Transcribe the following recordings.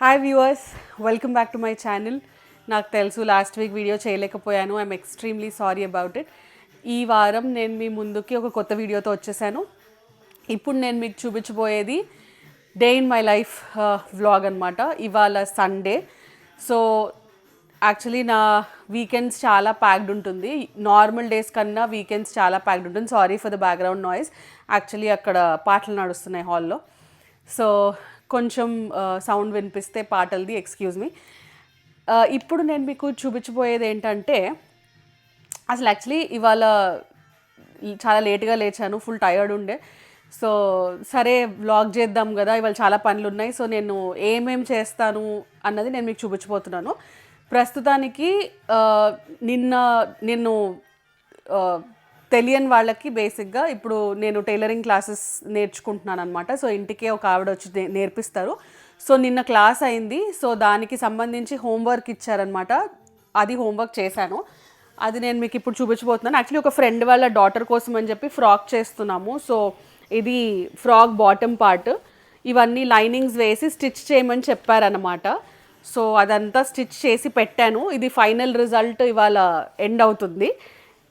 Hi viewers, welcome back to my channel. నాకు తెలుసు last week video చేయలేకపోయాను. I'm extremely sorry about it. ఈ వారం నేను మీ ముందుకి ఒక కొత్త వీడియోతో వచ్చేసాను. ఇప్పుడు నేను మీకు చూపించబోయేది day in my life vlog అనమాట. ఇవాళ సండే. సో యాక్చువల్లీ నా వీకెండ్స్ చాలా ప్యాక్డ్ ఉంటుంది. నార్మల్ డేస్ కన్నా వీకెండ్స్ చాలా ప్యాక్డ్ ఉంటుంది. Sorry for the background noise. Actually అక్కడ పాటలు నడుస్తున్నాయి హాల్లో. సో కొంచెం సౌండ్ వినిపిస్తే పాటలది ఎక్స్క్యూజ్ మీ. ఇప్పుడు నేను మీకు చూపించబోయేది ఏంటంటే, అసలు యాక్చువల్లీ ఇవాళ చాలా లేట్గా లేచాను, ఫుల్ టైర్డ్ ఉండే. సో సరే వ్లాగ్ చేద్దాం కదా, ఇవాళ చాలా పనులు ఉన్నాయి. సో నేను ఏమేం చేస్తాను అన్నది నేను మీకు చూపించబోతున్నాను. ప్రస్తుతానికి నిన్ను తెలియని వాళ్ళకి బేసిక్గా ఇప్పుడు నేను టైలరింగ్ క్లాసెస్ నేర్చుకుంటున్నాను అనమాట. సో ఇంటికే ఒక ఆవిడ వచ్చి నేర్పిస్తారు. సో నిన్న క్లాస్ అయింది. సో దానికి సంబంధించి హోంవర్క్ ఇచ్చారనమాట. అది హోంవర్క్ చేశాను. అది నేను మీకు ఇప్పుడు చూపించబోతున్నాను. యాక్చువల్లీ ఒక ఫ్రెండ్ వాళ్ళ డాటర్ కోసం అని చెప్పి ఫ్రాక్ చేస్తున్నాము. సో ఇది ఫ్రాక్ బాటమ్ పార్ట్. ఇవన్నీ లైనింగ్స్ వేసి స్టిచ్ చేయమని చెప్పారనమాట. సో అదంతా స్టిచ్ చేసి పెట్టాను. ఇది ఫైనల్ రిజల్ట్ ఇవాళ ఎండ్ అవుతుంది.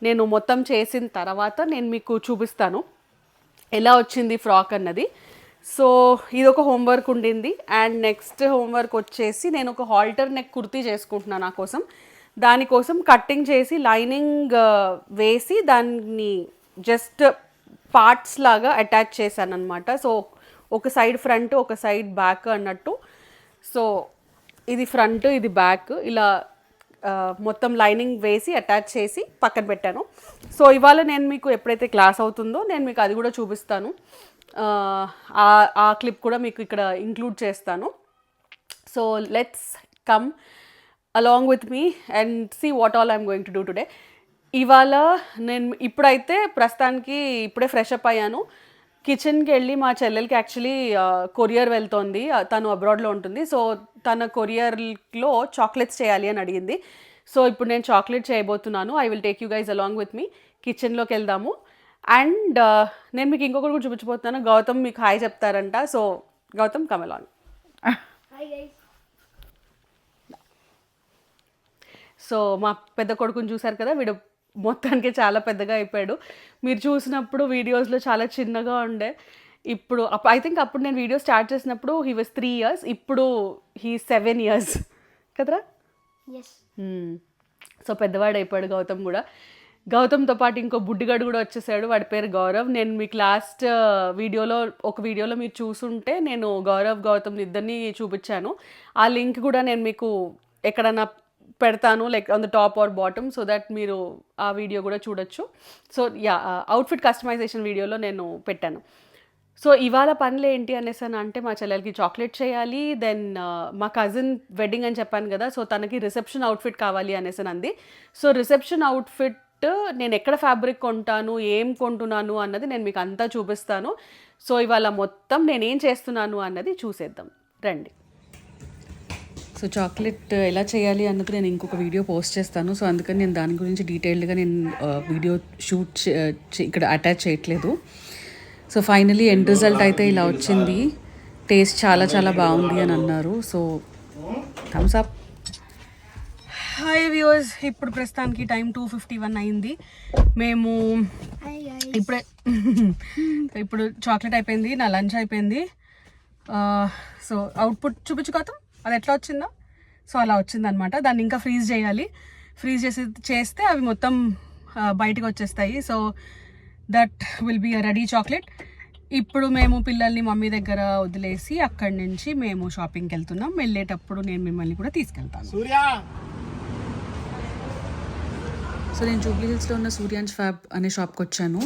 నేను మొత్తం చేసిన తర్వాత నేను మీకు చూపిస్తాను ఎలా వచ్చింది ఫ్రాక్ అన్నది. సో ఇది ఒక హోంవర్క్ ఉండింది. అండ్ నెక్స్ట్ హోంవర్క్ వచ్చేసి నేను ఒక హాల్టర్ నెక్ కుర్తీ చేసుకుంటున్నాను నా కోసం. దానికోసం కట్టింగ్ చేసి లైనింగ్ వేసి దాన్ని జస్ట్ పార్ట్స్ లాగా అటాచ్ చేశాను అనమాట. సో ఒక సైడ్ ఫ్రంట్, ఒక సైడ్ బ్యాక్ అన్నట్టు. సో ఇది ఫ్రంట్, ఇది బ్యాక్, ఇలా మొత్తం లైనింగ్ వేసి అటాచ్ చేసి పక్కన పెట్టాను. సో ఇవాళ నేను మీకు ఎప్పుడైతే క్లాస్ అవుతుందో నేను మీకు అది కూడా చూపిస్తాను. ఆ క్లిప్ కూడా మీకు ఇక్కడ ఇంక్లూడ్ చేస్తాను. So let's come along with me and see what all I'm going to do today. ఇవాళ నేను ఇప్పుడైతే ప్రస్తుతానికి ఇప్పుడే ఫ్రెష్ అప్ అయ్యాను. కిచెన్కి వెళ్ళి మా చెల్లెలకి యాక్చువల్లీ కొరియర్ వెళ్తోంది. తను అబ్రాడ్లో ఉంటుంది. సో తన కొరియర్లో చాక్లెట్స్ చేయాలి అని అడిగింది. సో ఇప్పుడు నేను చాక్లెట్ చేయబోతున్నాను. I will take you guys along with me. కిచెన్లోకి వెళ్దాము. అండ్ నేను మీకు ఇంకొకటి కూడా చూపించబోతున్నాను. గౌతమ్ మీకు హాయ్ చెప్తారంట. So Gautam come along. So మా పెద్ద కొడుకుని చూసారు కదా, వీడు మొత్తానికి చాలా పెద్దగా అయిపోయాడు. మీరు చూసినప్పుడు వీడియోస్లో చాలా చిన్నగా ఉండే. ఇప్పుడు ఐ థింక్ అప్పుడు నేను వీడియో స్టార్ట్ చేసినప్పుడు హీ వాజ్ 3 years. ఇప్పుడు హీ 7 years కదరా. సో పెద్దవాడు అయిపోయాడు గౌతమ్ కూడా. గౌతమ్తో పాటు ఇంకో బుడ్డిగాడు కూడా వచ్చేసాడు. వాడి పేరు గౌరవ్. నేను మీకు లాస్ట్ ఒక వీడియోలో మీరు చూసుంటే నేను గౌతమ్ ఇద్దరిని చూపించాను. ఆ లింక్ కూడా నేను మీకు ఎక్కడన్నా పెడతాను, like on the top or bottom, so that మీరు ఆ వీడియో కూడా చూడొచ్చు. సో యా, అవుట్ఫిట్ కస్టమైజేషన్ వీడియోలో నేను పెట్టాను. సో ఇవాళ పనులు ఏంటి అనేసి అంటే మా చెల్లెలకి చాక్లెట్ చేయాలి. దెన్ మా కజిన్ వెడ్డింగ్ అని చెప్పాను కదా, సో తనకి రిసెప్షన్ అవుట్ఫిట్ కావాలి అనేసి అంది. సో రిసెప్షన్ అవుట్ఫిట్ నేను ఎక్కడ ఫ్యాబ్రిక్ కొంటాను, ఏం కొంటున్నాను అన్నది నేను మీకు అంతా చూపిస్తాను. సో ఇవాళ మొత్తం నేనేం చేస్తున్నాను అన్నది చూసేద్దాం రండి. సో చాక్లెట్ ఎలా చేయాలి అన్నది నేను ఇంకొక వీడియో పోస్ట్ చేస్తాను. సో అందుకని నేను దాని గురించి డీటెయిల్డ్గా నేను వీడియో షూట్ ఇక్కడ అటాచ్ చేయట్లేదు. సో ఫైనలీ ఎండ్ రిజల్ట్ అయితే ఇలా వచ్చింది. టేస్ట్ చాలా చాలా బాగుంది అని అన్నారు. So thumbs up. Hi viewers, ఇప్పుడు ప్రస్తుతానికి టైం 2:51 అయింది. మేము ఇప్పుడు చాక్లెట్ అయిపోయింది, నా లంచ్ అయిపోయింది. సో అవుట్పుట్ చూపించుకోతాం అది ఎట్లా వచ్చిందో. సో అలా వచ్చిందనమాట. దాన్ని ఇంకా ఫ్రీజ్ చేయాలి. ఫ్రీజ్ చేస్తే అవి మొత్తం బయటకు వచ్చేస్తాయి. So that will be a ready chocolate. ఇప్పుడు మేము పిల్లల్ని మమ్మీ దగ్గర వదిలేసి అక్కడి నుంచి మేము షాపింగ్కి వెళ్తున్నాం. వెళ్ళేటప్పుడు నేను మిమ్మల్ని కూడా తీసుకెళ్తాను. సో నేను జూబ్లీ హిల్స్లో ఉన్న సూర్యాంజ్ ఫ్యాబ్ అనే షాప్కి వచ్చాను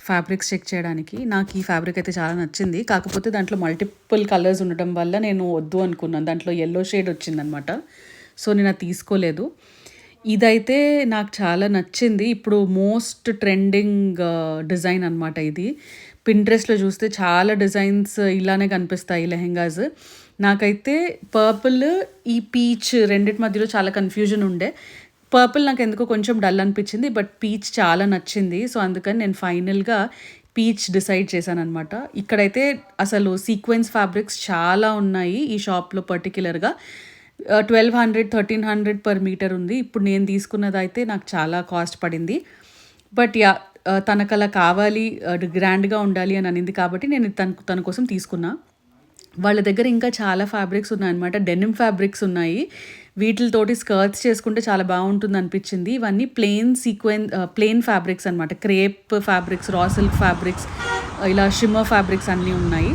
ఫ్యాబ్రిక్స్ చెక్ చేయడానికి. నాకు ఈ ఫ్యాబ్రిక్ అయితే చాలా నచ్చింది. కాకపోతే దాంట్లో మల్టిపుల్ కలర్స్ ఉండటం వల్ల నేను వద్దు అనుకున్నాను. దాంట్లో ఎల్లో షేడ్ వచ్చిందనమాట. సో నేను అది తీసుకోలేదు. ఇదైతే నాకు చాలా నచ్చింది. ఇప్పుడు మోస్ట్ ట్రెండింగ్ డిజైన్ అనమాట ఇది. పింట్రెస్ట్లో చూస్తే చాలా డిజైన్స్ ఇలానే కనిపిస్తాయి లెహెంగాస్. నాకైతే పర్పుల్, ఈ పీచ్ రెండింటి మధ్యలో చాలా కన్ఫ్యూజన్ ఉండే. పర్పుల్ నాకు ఎందుకో కొంచెం డల్ అనిపించింది, బట్ పీచ్ చాలా నచ్చింది. సో అందుకని నేను ఫైనల్గా పీచ్ డిసైడ్ చేశాను అనమాట. ఇక్కడైతే అసలు సీక్వెన్స్ ఫ్యాబ్రిక్స్ చాలా ఉన్నాయి ఈ షాప్లో పర్టిక్యులర్గా. 1200 1300 పర్ మీటర్ ఉంది. ఇప్పుడు నేను తీసుకున్నది అయితే నాకు చాలా కాస్ట్ పడింది. బట్ యా తనకు అలా కావాలి, గ్రాండ్గా ఉండాలి అని అనింది కాబట్టి నేను తన కోసం తీసుకున్నా. వాళ్ళ దగ్గర ఇంకా చాలా ఫ్యాబ్రిక్స్ ఉన్నాయన్నమాట. డెనిమ్ ఫ్యాబ్రిక్స్ ఉన్నాయి. వీటితోటి స్కర్ట్స్ చేసుకుంటే చాలా బాగుంటుంది అనిపించింది. ఇవన్నీ ప్లెయిన్ ఫ్యాబ్రిక్స్ అనమాట. Crepe fabrics, raw silk fabrics, ఇలా షిమ్మర్ ఫ్యాబ్రిక్స్ అన్నీ ఉన్నాయి.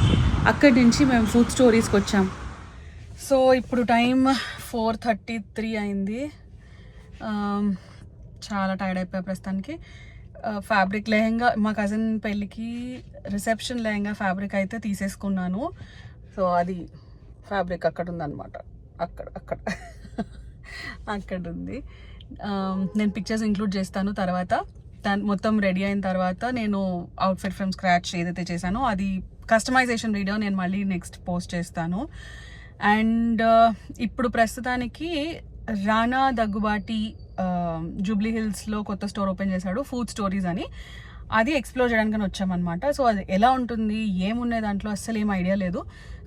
అక్కడి నుంచి మేము ఫుడ్ స్టోరీస్కి వచ్చాం. సో ఇప్పుడు టైం 4:33 అయింది. చాలా టైర్డ్ అయిపోయా ప్రస్తుతానికి. ఫ్యాబ్రిక్ లెహెంగా మా కజిన్ పెళ్ళికి రిసెప్షన్ లెహెంగా ఫ్యాబ్రిక్ అయితే తీసేసుకున్నాను. సో అది ఫ్యాబ్రిక్ అక్కడ ఉందన్నమాట. అక్కడ ఉంది. నేను పిక్చర్స్ ఇంక్లూడ్ చేస్తాను తర్వాత. మొత్తం రెడీ అయిన తర్వాత నేను అవుట్ఫిట్ ఫ్రమ్ స్క్రాచ్ ఏదైతే చేశానో అది కస్టమైజేషన్ వీడియో నేను మళ్ళీ నెక్స్ట్ పోస్ట్ చేస్తాను. అండ్ ఇప్పుడు ప్రస్తుతానికి రానా దగ్గుబాటి జూబ్లీ హిల్స్లో కొత్త స్టోర్ ఓపెన్ చేశాడు, ఫుడ్ స్టోరీస్ అని. అది ఎక్స్ప్లోర్ చేయడానికి వచ్చామన్నమాట. సో అది ఎలా ఉంటుంది, ఏమున్నాయి దాంట్లో అస్సలు ఏం ఐడియా లేదు.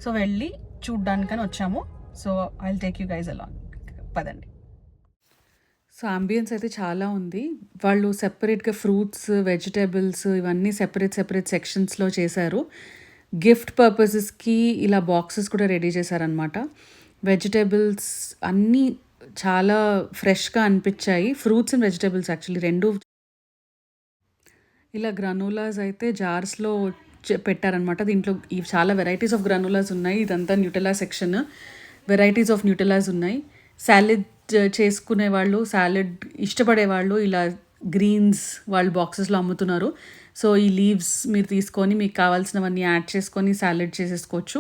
సో వెళ్ళి చూడ్డానికని వచ్చాము. So I will take you guys along. పదండి. సో అంబియన్స్ అయితే చాలా ఉంది. వాళ్ళు సెపరేట్గా ఫ్రూట్స్, వెజిటేబుల్స్ ఇవన్నీ సెపరేట్ సెక్షన్స్లో చేశారు. గిఫ్ట్ పర్పసెస్కి ఇలా బాక్సెస్ కూడా రెడీ చేశారనమాట. వెజిటేబుల్స్ అన్నీ చాలా ఫ్రెష్గా అనిపించాయి. ఫ్రూట్స్ అండ్ వెజిటేబుల్స్ యాక్చువల్లీ రెండు. ఇలా గ్రనోలాస్ అయితే జార్స్లో పెట్టారనమాట. దీంట్లో ఇవి చాలా వెరైటీస్ ఆఫ్ గ్రనోలాస్ ఉన్నాయి. ఇదంతా న్యూటెలా సెక్షన్. వెరైటీస్ ఆఫ్ న్యూటెలాస్ ఉన్నాయి. సాలెడ్ చేసుకునే వాళ్ళు, సాలెడ్ ఇష్టపడే వాళ్ళు ఇలా గ్రీన్స్ వాళ్ళు బాక్సెస్లో అమ్ముతున్నారు. సో ఈ లీవ్స్ మీరు తీసుకొని మీకు కావాల్సినవన్నీ యాడ్ చేసుకొని సాలెడ్ చేసేసుకోవచ్చు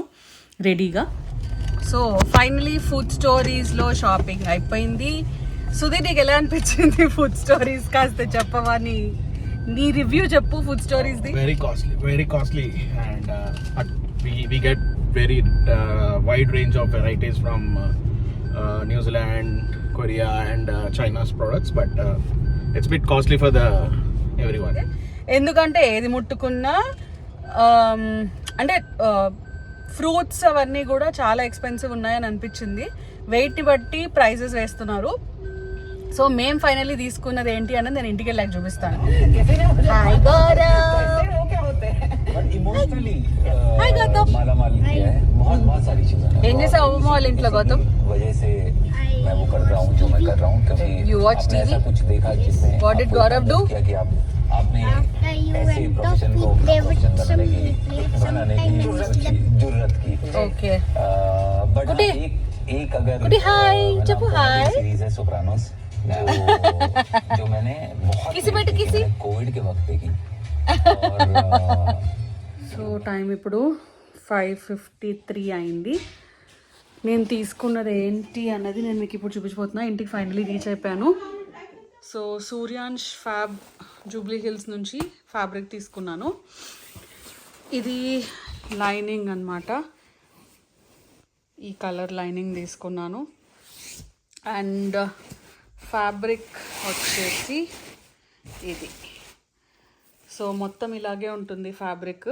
రెడీగా. సో ఫైనలీ ఫుడ్ స్టోరీస్లో షాపింగ్ అయిపోయింది. సుధీర్ నీకు ఎలా అనిపించింది ఫుడ్ స్టోరీస్? కాస్త చెప్పవా, నీ రివ్యూ చెప్పు food stories the. Very costly and we get very wide range of varieties from New Zealand, Korea and China's products, but it's a bit costly for everyone. ఎందుకంటే ఏది ముట్టుకున్నా అంటే ఫ్రూట్స్ అవన్నీ కూడా చాలా ఎక్స్పెన్సివ్ ఉన్నాయని అనిపించింది. వెయిట్ని బట్టి ప్రైజెస్ వేస్తున్నారు. సో మేము ఫైనల్లీ తీసుకున్నది ఏంటి అన్నది నేను ఇంటికి వెళ్ళాక చూపిస్తాను. హాయ్ గౌరవ్. ఏం చేసావు వాళ్ళ ఇంట్లో Gautam? You watch TV? What did Gaurav do? Okay. Kutti hi. Chappu hi. जो मैंने बहुत कोविड के वक्त देखी. సో టైం ఇప్పుడు 5:53 అయింది. నేను తీసుకున్నది ఏంటి అన్నది నేను మీకు ఇప్పుడు చూపించబోతున్నా. ఇంటికి ఫైనలీ రీచ్ అయిపోయాను. So Suryansh fab Jubilee hills నుంచి ఫ్యాబ్రిక్ తీసుకున్నాను. ఇది లైనింగ్ అన్నమాట. ఈ కలర్ లైనింగ్ తీసుకున్నాను. అండ్ ఫ్యాబ్రిక్ వచ్చేసి ఇది. సో మొత్తం ఇలాగే ఉంటుంది ఫ్యాబ్రిక్.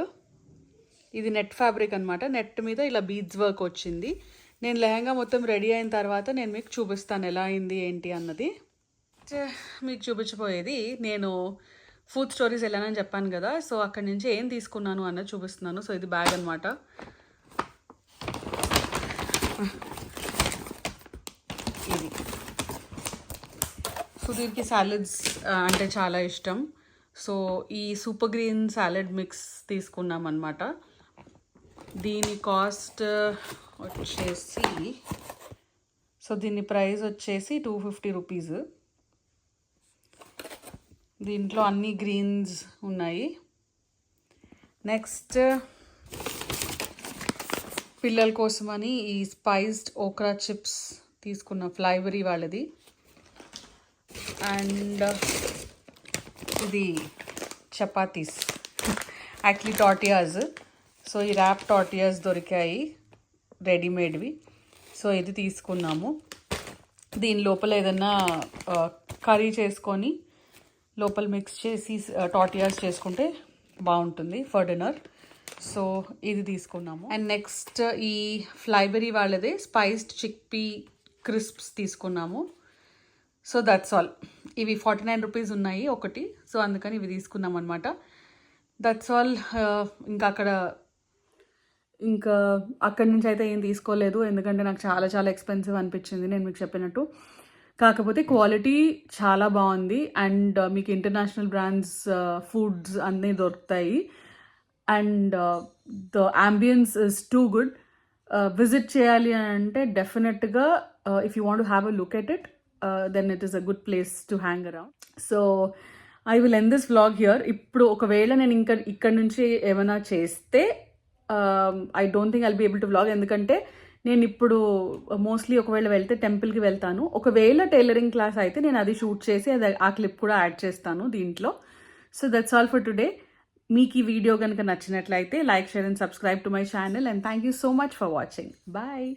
ఇది నెట్ ఫ్యాబ్రిక్ అనమాట. నెట్ మీద ఇలా బీడ్స్ వర్క్ వచ్చింది. నేను లెహంగా మొత్తం రెడీ అయిన తర్వాత నేను మీకు చూపిస్తాను ఎలా అయింది ఏంటి అన్నది. మీకు చూపించబోయేది నేను ఫుడ్ స్టోరీస్ వెళ్ళానని చెప్పాను కదా. సో అక్కడి నుంచి ఏం తీసుకున్నాను అన్నది చూపిస్తున్నాను. సో ఇది బ్యాగ్ అనమాట. ఇది సుధీర్కి సాలెడ్స్ అంటే చాలా ఇష్టం. సో ఈ సూపర్ గ్రీన్ సాలెడ్ మిక్స్ తీసుకున్నాం అన్నమాట. దీని కాస్ట్ వచ్చేసి, సో దీని ప్రైస్ వచ్చేసి 250 రూపీస్. దీంట్లో అన్ని గ్రీన్స్ ఉన్నాయి. నెక్స్ట్ పిల్లల కోసమని ఈ స్పైస్డ్ ఓక్రా చిప్స్ తీసుకున్న, ఫ్లైవరీ వాళ్ళది. అండ్ ఇది చపాతీస్, యాక్చువల్లీ టార్టియాస్. సో ఈ ర్యాప్ టార్టియాస్ దొరికాయి రెడీమేడ్వి. సో ఇది తీసుకున్నాము. దీని లోపల ఏదన్నా కర్రీ చేసుకొని లోపల మిక్స్ చేసి టార్టియాస్ చేసుకుంటే బాగుంటుంది ఫర్ డిన్నర్. సో ఇది తీసుకున్నాము. అండ్ నెక్స్ట్ ఈ ఫ్లైబెరీ వాళ్ళదే స్పైస్డ్ చిక్ పీ క్రిస్ప్స్ తీసుకున్నాము. So that's all. ఇవి 49 రూపీస్ ఉన్నాయి ఒకటి, సో అందుకని ఇవి తీసుకున్నాం అనమాట. That's all. ఇంకా అక్కడి నుంచి అయితే ఏం తీసుకోలేదు, ఎందుకంటే నాకు చాలా చాలా ఎక్స్పెన్సివ్ అనిపించింది నేను మీకు చెప్పినట్టు. కాకపోతే క్వాలిటీ చాలా బాగుంది అండ్ మీకు ఇంటర్నేషనల్ బ్రాండ్స్ ఫుడ్స్ అన్నీ దొరుకుతాయి. And the ambience is too good. Visit చేయాలి అని అంటే డెఫినెట్గా if you want to have a look at it, then it is a good place to hang around. So I will end this vlog here. ఇప్పుడు ఒకవేళ నేను ఇక్కడ నుంచి ఏమైనా చేస్తే I don't think I'll be able to vlog, ఎందుకంటే నేను ఇప్పుడు మోస్ట్లీ ఒకవేళ వెళ్తే టెంపుల్కి వెళ్తాను. ఒకవేళ టైలరింగ్ క్లాస్ అయితే నేను అది షూట్ చేసి ఆ క్లిప్ కూడా యాడ్ చేస్తాను దీంట్లో. So that's all for today. మీకు ఈ వీడియో కనుక నచ్చినట్లయితే like, share and subscribe to my channel, and thank you so much for watching. Bye.